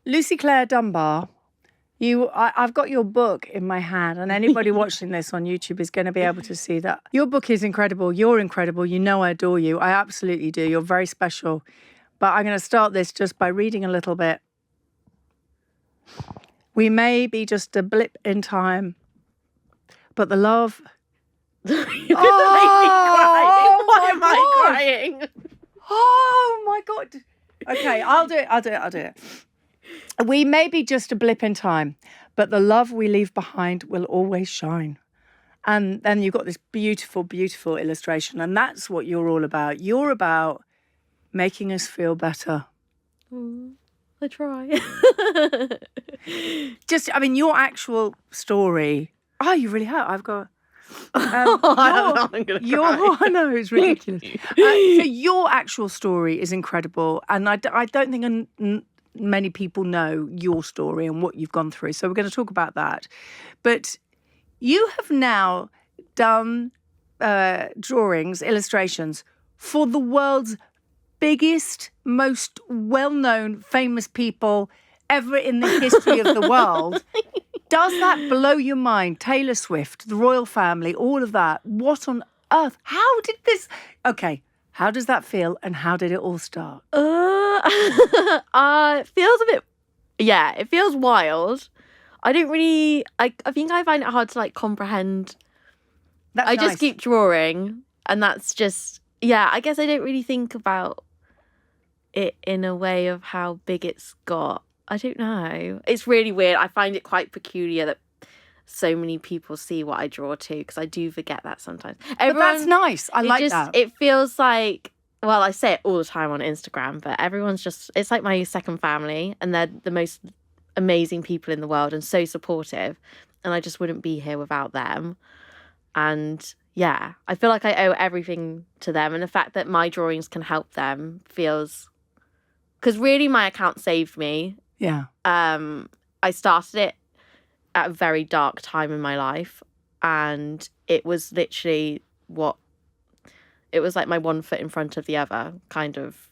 Lucy Claire Dunbar, I've got your book in my hand, and anybody watching this on YouTube is going to be able to see that. Your book is incredible. You're incredible. You know I adore you. I absolutely do. You're very special. But I'm going to start this just by reading a little bit. We may be just a blip in time, but the love... You're going to make me cry. Why am I crying? Oh, my God. Okay, I'll do it. We may be just a blip in time, but the love we leave behind will always shine. And then you've got this beautiful, beautiful illustration, and that's what you're all about. You're about making us feel better. I try. Your actual story. Oh, you really have. I've got... I don't know, I'm going to cry. I know, it's ridiculous. So your actual story is incredible, and I don't think many people know your story and what you've gone through. So we're going to talk about that. But you have now done drawings, illustrations for the world's biggest, most well-known, famous people ever in the history of the world. Does that blow your mind? Taylor Swift, the royal family, all of that. What on earth? How did this... Okay, how does that feel and how did it all start? It feels a bit... Yeah, it feels wild. I don't really... I think I find it hard to, comprehend. That's nice. Just keep drawing, and that's just... Yeah, I guess I don't really think about it in a way of how big it's got. I don't know. It's really weird. I find it quite peculiar that so many people see what I draw too, because I do forget that sometimes. But that's nice. I like that. It feels like, well, I say it all the time on Instagram, but everyone's just, it's like my second family, and they're the most amazing people in the world and so supportive. And I just wouldn't be here without them. And yeah, I feel like I owe everything to them. And the fact that my drawings can help them feels, because really my account saved me. Yeah. I started it at a very dark time in my life, and it was literally it was like my one foot in front of the other kind of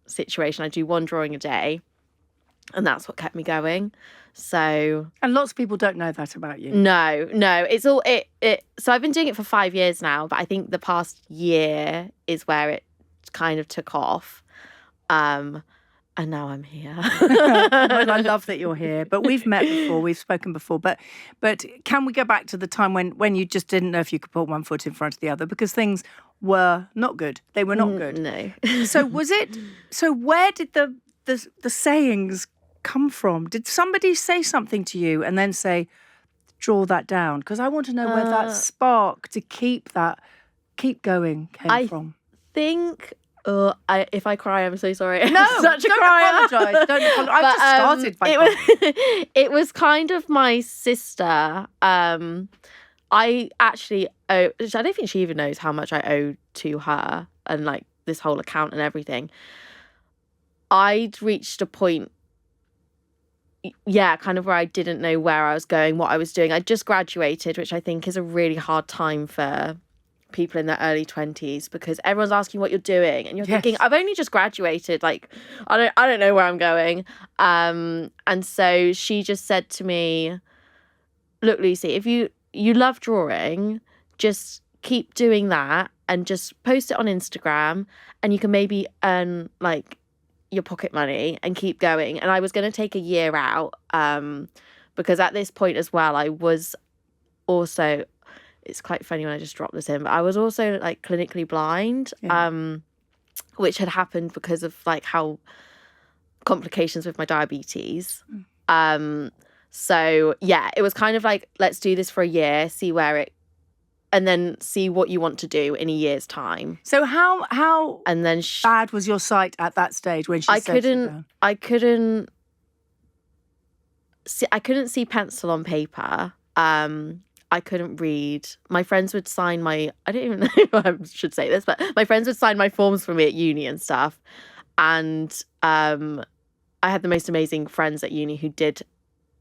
situation. I do one drawing a day, and that's what kept me going. So, and lots of people don't know that about you. No, it's all it. So I've been doing it for 5 years now, but I think the past year is where it kind of took off. And now I'm here. Well, I love that you're here. But we've met before, we've spoken before. But can we go back to the time when you just didn't know if you could put one foot in front of the other because things were not good? They were not good. No. So where did the sayings come from? Did somebody say something to you and then say, draw that down? Because I want to know where that spark to keep going came from. I think... if I cry, I'm so sorry. No, such a don't crier. apologise. Don't apologise. I've just started by it was kind of my sister. I actually owe... I don't think she even knows how much I owe to her and this whole account and everything. I'd reached a point, kind of where I didn't know where I was going, what I was doing. I just graduated, which I think is a really hard time for people in their early 20s because everyone's asking what you're doing and you're thinking, I've only just graduated, I don't know where I'm going. And so she just said to me, look, Lucy, if you love drawing, just keep doing that and just post it on Instagram and you can maybe earn your pocket money and keep going. And I was going to take a year out because at this point as well, I was also... It's quite funny when I just dropped this in, but I was also clinically blind, which had happened because of how complications with my diabetes. So yeah, it was kind of let's do this for a year, see where it, and then see what you want to do in a year's time. So how and then bad was your sight at that stage when she said I couldn't see pencil on paper. I couldn't read. My friends would sign I don't even know if I should say this, but my friends would sign my forms for me at uni and stuff. And I had the most amazing friends at uni who did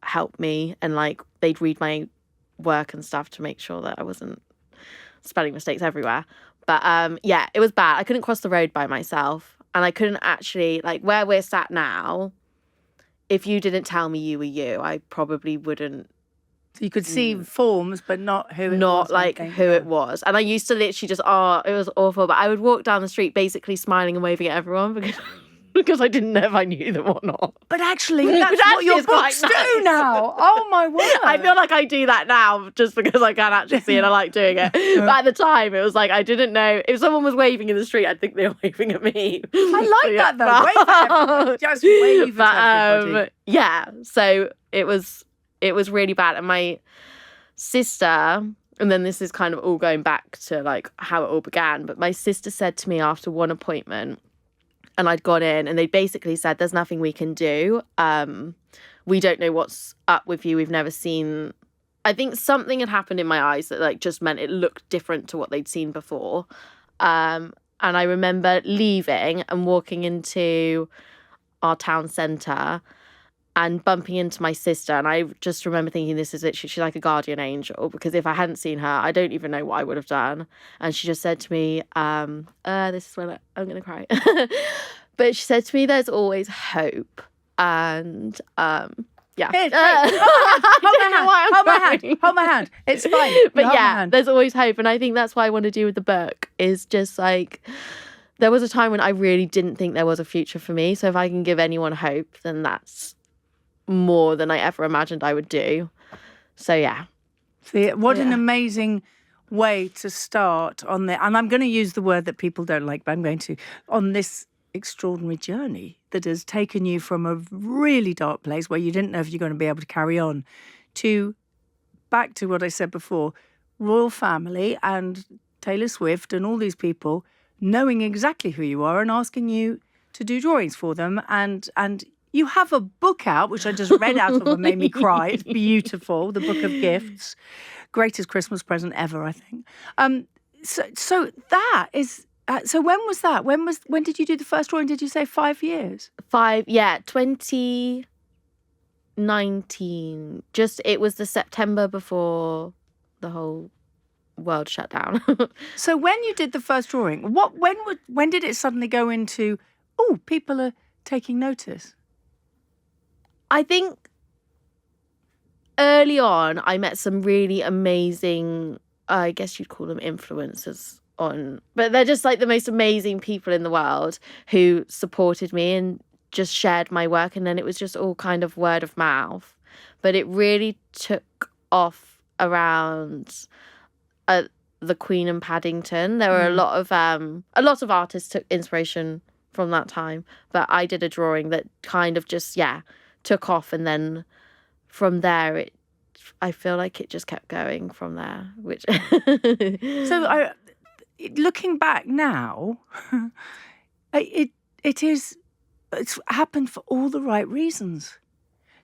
help me and they'd read my work and stuff to make sure that I wasn't spelling mistakes everywhere. But it was bad. I couldn't cross the road by myself. And I couldn't actually, where we're sat now if you didn't tell me you were you, I probably wouldn't. So you could see forms, but not who it was. Not like who it was. And I used to literally just, it was awful. But I would walk down the street basically smiling and waving at everyone because I didn't know if I knew them or not. But actually, that's what your books do now. Oh my word. I feel like I do that now just because I can actually see and I like doing it. But at the time, it was like I didn't know. If someone was waving in the street, I'd think they were waving at me. I like that though. Wave at everybody. Just wave at everybody. Yeah. So it was really bad. And my sister, and then this is kind of all going back to like how it all began, but my sister said to me after one appointment, and I'd gone in, and they basically said, there's nothing we can do. We don't know what's up with you. We've never seen... I think something had happened in my eyes that like just meant it looked different to what they'd seen before. And I remember leaving and walking into our town centre and bumping into my sister. And I just remember thinking, this is literally, she's like a guardian angel, because if I hadn't seen her, I don't even know what I would have done. And she just said to me, this is when I'm going to cry. But she said to me, there's always hope. And yeah. Hey, hold my hand. It's fine. But yeah, there's always hope. And I think that's what I want to do with the book, is just like, there was a time when I really didn't think there was a future for me. So if I can give anyone hope, then that's more than I ever imagined I would do. So yeah. See, what an amazing way to start on the, and I'm going to use the word that people don't like, but I'm going to, on this extraordinary journey that has taken you from a really dark place where you didn't know if you're going to be able to carry on, to back to what I said before, royal family and Taylor Swift and all these people knowing exactly who you are and asking you to do drawings for them. And you have a book out, which I just read out of and made me cry. It's beautiful, The Book of Gifts. Greatest Christmas present ever, I think. So that is... so when was that? When did you do the first drawing? Did you say 5 years? 2019. It was the September before the whole world shut down. So when you did the first drawing, when did it suddenly go into, people are taking notice? I think early on, I met some really amazing, I guess you'd call them influencers but they're just like the most amazing people in the world who supported me and just shared my work. And then it was just all kind of word of mouth. But it really took off around the Queen and Paddington. There were a lot of artists took inspiration from that time. But I did a drawing that kind of just, took off, and then from there I feel like it just kept going from there, which So looking back now, it's happened for all the right reasons.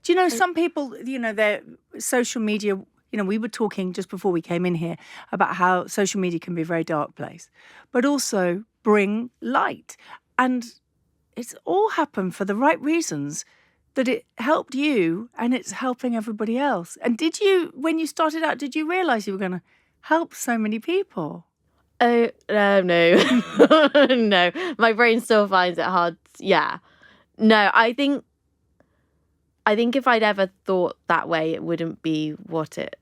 Do you know, some people, their social media, we were talking just before we came in here about how social media can be a very dark place, but also bring light. And it's all happened for the right reasons, that it helped you and it's helping everybody else. And when you started out, did you realise you were going to help so many people? Oh, no. No. My brain still finds it hard. Yeah. No, I think if I'd ever thought that way, it wouldn't be what it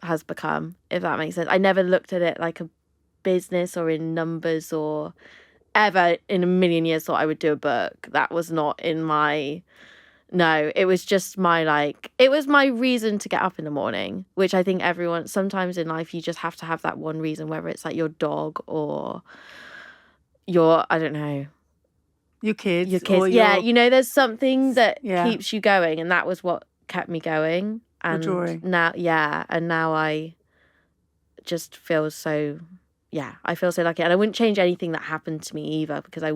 has become, if that makes sense. I never looked at it like a business or in numbers, or ever in a million years thought I would do a book. That was not in my... No, it was just it was my reason to get up in the morning, which I think everyone, sometimes in life, you just have to have that one reason, whether it's like your dog or I don't know. Your kids. Or there's something that keeps you going. And that was what kept me going. And now, and now I just feel so, I feel so lucky. And I wouldn't change anything that happened to me either, because I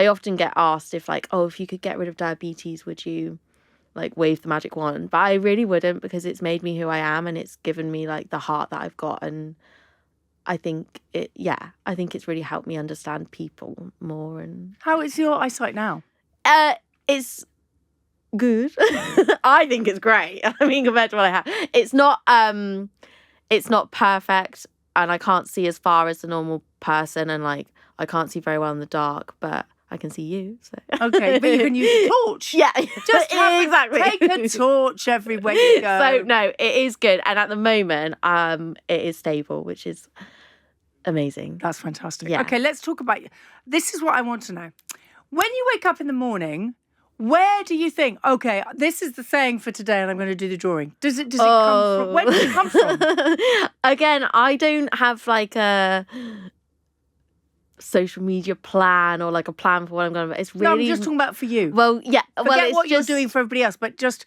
often get asked if if you could get rid of diabetes, would you wave the magic wand? But I really wouldn't, because it's made me who I am, and it's given me the heart that I've got. And I think it's really helped me understand people more. And how is your eyesight now? It's good. I think it's great. I mean, compared to what I have, it's not perfect, and I can't see as far as the normal person, and I can't see very well in the dark, but I can see you. So Okay, but you can use a torch. Yeah, Just take a torch everywhere you go. So no, it is good, and at the moment, it is stable, which is amazing. That's fantastic. Yeah. Okay, let's talk about. This is what I want to know. When you wake up in the morning, where do you think? Okay, this is the saying for today, and I'm going to do the drawing. Does it come from? Where does it come from? Again, I don't have like a social media plan or like a plan for what I'm going to. It's really. No, I'm just talking about for you. Well, yeah. Forget it's what just, you're doing for everybody else, but just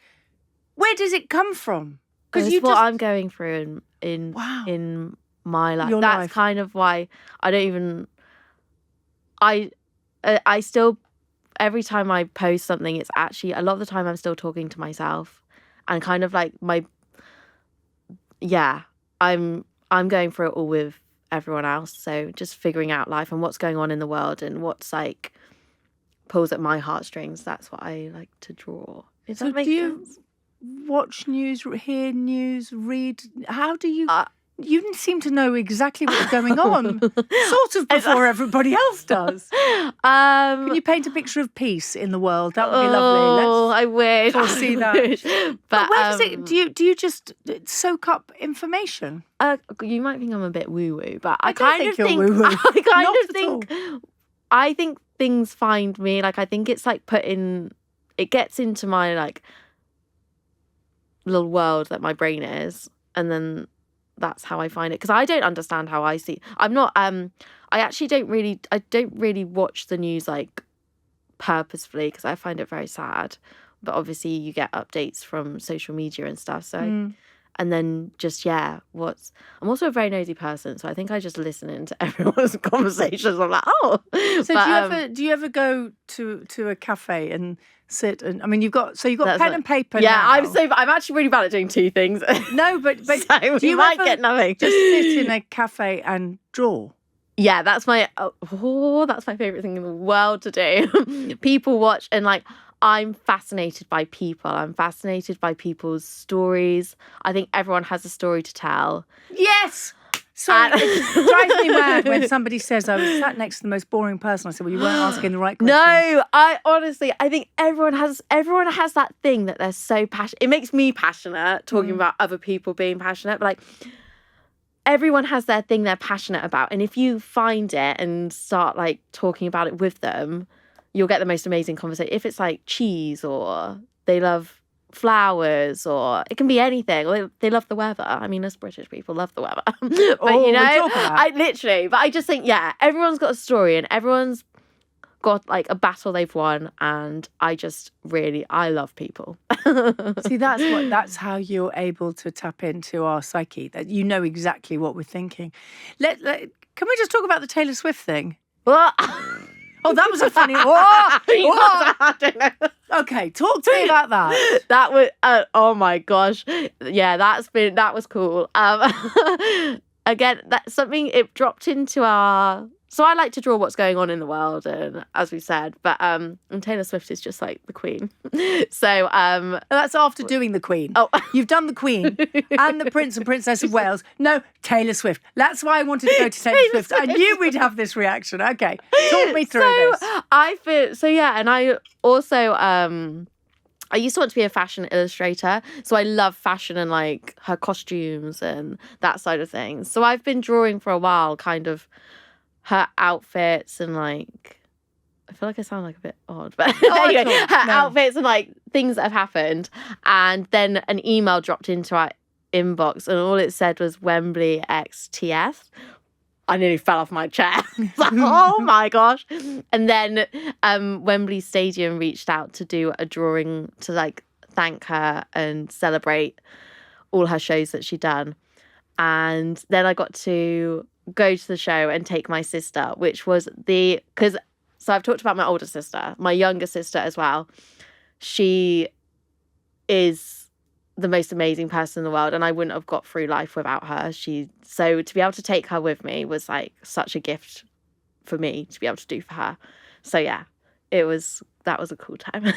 where does it come from? Because you what I'm going through in my life. Your That's life. kind of why I don't even. I still, every time I post something, it's actually a lot of the time I'm still talking to myself, and kind of like I'm going through it all with everyone else. So just figuring out life and what's going on in the world and what's like pulls at my heartstrings. That's what I like to draw. Does that make sense? Watch news, hear news, read? How do you? You seem to know exactly what's going on, sort of before everybody else does. Can you paint a picture of peace in the world? That would be lovely. Oh, I wish. Foresee that. But where does it? Do you just soak up information? You might think I'm a bit woo woo, but I don't kind think of you're think woo-woo. I kind Not of at think all. I think things find me. Like I think it's like it gets into my like little world that my brain is, and then that's how I find it, because I don't understand how I see. I'm not I actually don't really watch the news like purposefully, because I find it very sad, but obviously you get updates from social media and stuff, so and then just I'm also a very nosy person, so I think I just listen into everyone's conversations. I'm like, So do you ever go to a cafe and sit and you've got pen and paper now. I'm actually really bad at doing two things. No, but so do you might ever get nothing. just sit in a cafe and draw? Yeah, that's my favorite thing in the world to do. People watch, and like I'm fascinated by people. I'm fascinated by people's stories. I think everyone has a story to tell. Yes. Sorry, it drives me mad when somebody says I was sat next to the most boring person. I said, well, you weren't asking the right questions. No, I think everyone has that thing that they're so passionate. It makes me passionate talking about other people being passionate, but like everyone has their thing they're passionate about. And if you find it and start like talking about it with them, you'll get the most amazing conversation. If it's like cheese, or they love flowers, or it can be anything, or they love the weather. I mean, us British people love the weather. But I just think, everyone's got a story and everyone's got like a battle they've won, and I love people. See, that's how you're able to tap into our psyche, that you know exactly what we're thinking. Can we just talk about the Taylor Swift thing? Oh, that was a funny. I don't know. Okay, talk to me about that. That was oh my gosh, yeah, that was cool. Again, that's something it dropped into our. So I like to draw what's going on in the world, and as we said, but and Taylor Swift is just like the Queen. So that's after doing the Queen. Oh, you've done the Queen and the Prince and Princess of Wales. No, Taylor Swift. That's why I wanted to go to Taylor Swift. I knew we'd have this reaction. Okay, talk me through this. And I also I used to want to be a fashion illustrator, so I love fashion and like her costumes and that side of things. So I've been drawing for a while, kind of her outfits, and like I feel like I sound like a bit odd, but anyway, outfits and like things that have happened. And then an email dropped into our inbox, and all it said was Wembley XTF. I nearly fell off my chair. Like, oh my gosh. And then Wembley Stadium reached out to do a drawing to like thank her and celebrate all her shows that she'd done. And then I got to go to the show and take my sister, which was so I've talked about my older sister, my younger sister as well. She is the most amazing person in the world, and I wouldn't have got through life without her. So to be able to take her with me was like such a gift for me to be able to do for her. So yeah, that was a cool time.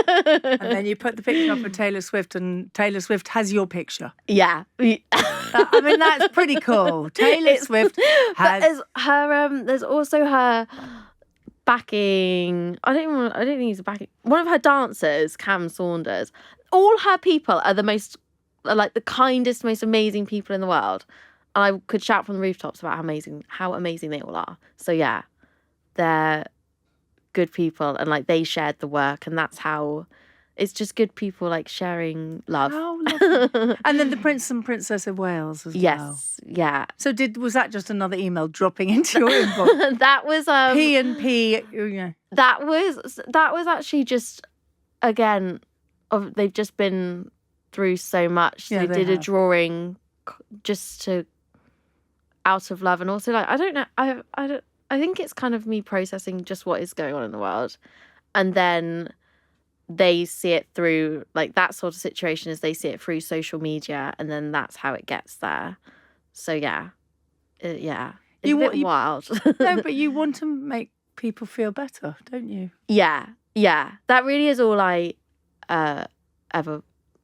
And then you put the picture up of Taylor Swift, and Taylor Swift has your picture. Yeah. I mean, that's pretty cool. Taylor Swift has her. There's also her backing. I don't think he's backing. One of her dancers, Cam Saunders. All her people are like the kindest, most amazing people in the world. And I could shout from the rooftops about how amazing they all are. So yeah, they're good people, and like they shared the work, and that's how it's just good people like sharing love. Oh, lovely. And then the Prince and Princess of Wales as well. Yes, yeah. So was that just another email dropping into your inbox? That was P&P. Yeah. That was actually just, again, they've just been through so much. Yeah, they did a drawing just out of love, and also like I don't know, I think it's kind of me processing just what is going on in the world, and then they see it through like that sort of situation is they see it through social media, and then that's how it gets there. So yeah, it's a bit wild. No, but you want to make people feel better, don't you? Yeah, that really is all I ever.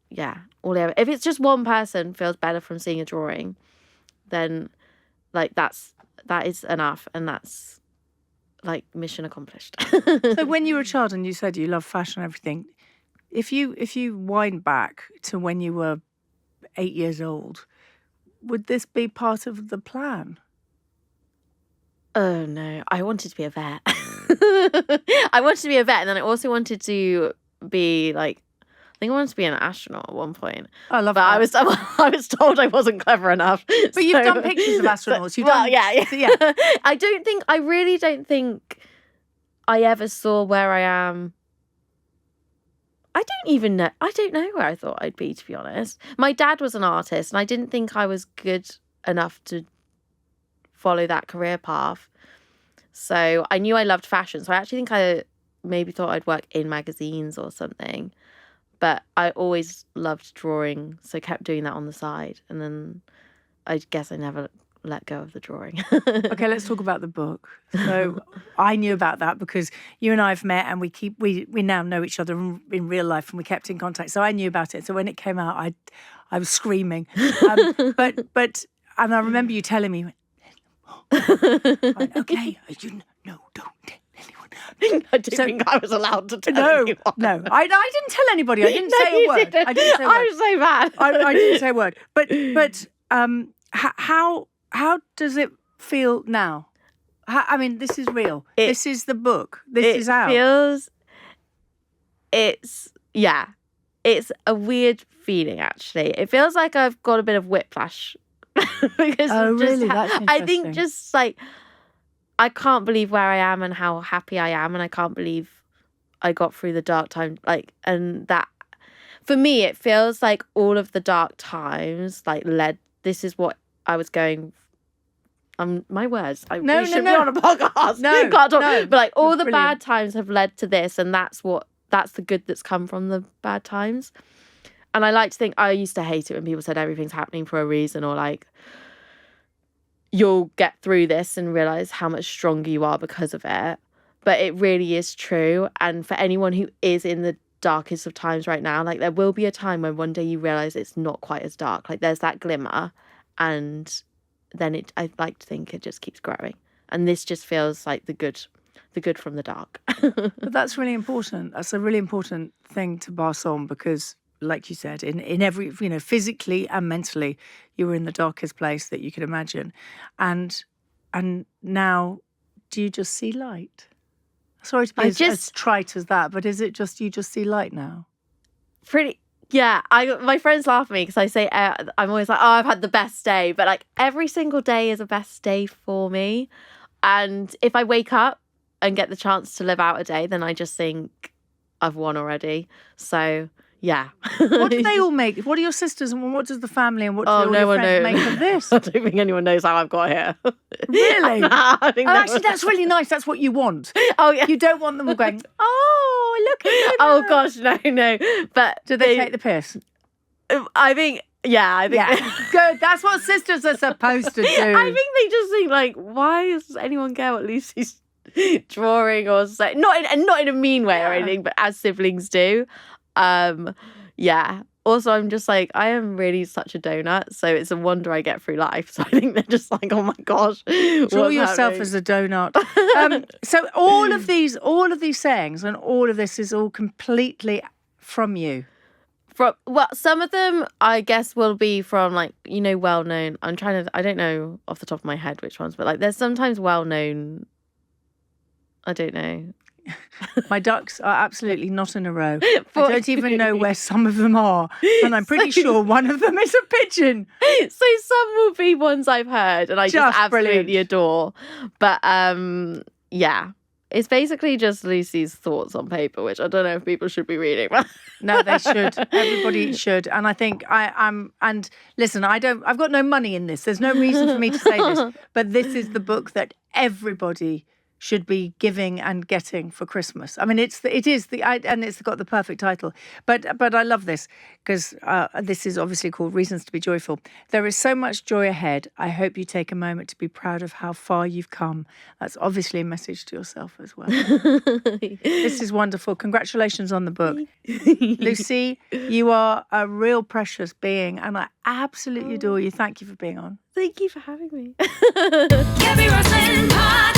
If it's just one person feels better from seeing a drawing, then like that is enough, and that's like mission accomplished. So when you were a child and you said you love fashion and everything, if you wind back to when you were 8 years old, would this be part of the plan? Oh no, I wanted to be a vet. I wanted to be a vet, and then I also wanted to be like, I think I wanted to be an astronaut at one point. I love but that. I was told I wasn't clever enough. But you've done pictures of astronauts. Yeah. I really don't think I ever saw where I am. I don't know where I thought I'd be, to be honest. My dad was an artist, and I didn't think I was good enough to follow that career path. So I knew I loved fashion. So I actually think I maybe thought I'd work in magazines or something. But I always loved drawing, so I kept doing that on the side. And then I guess I never let go of the drawing. Okay, let's talk about the book. So I knew about that because you and I have met, and we now know each other in real life, and we kept in contact. So I knew about it. So when it came out, I was screaming. But and I remember you telling me, okay, no, don't tell anyone. I don't think I was allowed to tell anyone. No, I didn't tell anybody. I didn't say a word. I was so bad. I didn't say a word. But how does it feel now? I mean, this is real. This is the book. This is out. It's a weird feeling, actually. It feels like I've got a bit of whiplash. Because really? That's interesting. I think just like, I can't believe where I am and how happy I am, and I can't believe I got through the dark time. Like, and that, for me, it feels like all of the dark times like this is what I was going. My words. We should be on a podcast. No, can't talk. no. But like all the Brilliant. bad times have led to this, and that's the good that's come from the bad times. And I like to think, I used to hate it when people said everything's happening for a reason, or like, you'll get through this and realise how much stronger you are because of it. But it really is true. And for anyone who is in the darkest of times right now, like, there will be a time when one day you realise it's not quite as dark. Like, there's that glimmer, and then I like to think it just keeps growing. And this just feels like the good from the dark. But that's really important. That's a really important thing to pass on, because like you said, in every, physically and mentally, you were in the darkest place that you could imagine. And now, do you just see light? Sorry to be as trite as that, but is it just, you just see light now? Yeah. My friends laugh at me because I say, I'm always like, oh, I've had the best day. But like, every single day is a best day for me. And if I wake up and get the chance to live out a day, then I just think I've won already. So yeah. What do they all make? What are your sisters, and what does the family, and what do all your friends make of this? I don't think anyone knows how I've got here. Really? Actually, that's really nice. That's what you want. Oh yeah. You don't want them all going, oh, look at you. Oh gosh, no. But do they take the piss? I think. Yeah. Good. That's what sisters are supposed to do. I think they just think like, why does anyone care what Lucy's drawing or say? Not in a mean way or anything, but as siblings do. Yeah. Also, I'm just like, I am really such a donut, so it's a wonder I get through life. So I think they're just like, oh my gosh, draw yourself as a donut. So all of these sayings and all of this is all completely from you. Well, some of them I guess will be from like, you know, well known. I don't know off the top of my head which ones, but like there's sometimes well known. I don't know. My ducks are absolutely not in a row. I don't even know where some of them are. And I'm pretty sure one of them is a pigeon. So some will be ones I've heard and I just absolutely adore. But yeah. It's basically just Lucy's thoughts on paper, which I don't know if people should be reading. No, they should. Everybody should. And I think and listen, I've got no money in this. There's no reason for me to say this, but this is the book that everybody should be giving and getting for Christmas. I mean, and it's got the perfect title. But I love this because this is obviously called Reasons to be Joyful. There is so much joy ahead. I hope you take a moment to be proud of how far you've come. That's obviously a message to yourself as well. This is wonderful. Congratulations on the book. Lucy, you are a real precious being and I absolutely adore you. Thank you for being on. Thank you for having me. Gaby Roslin Podcast.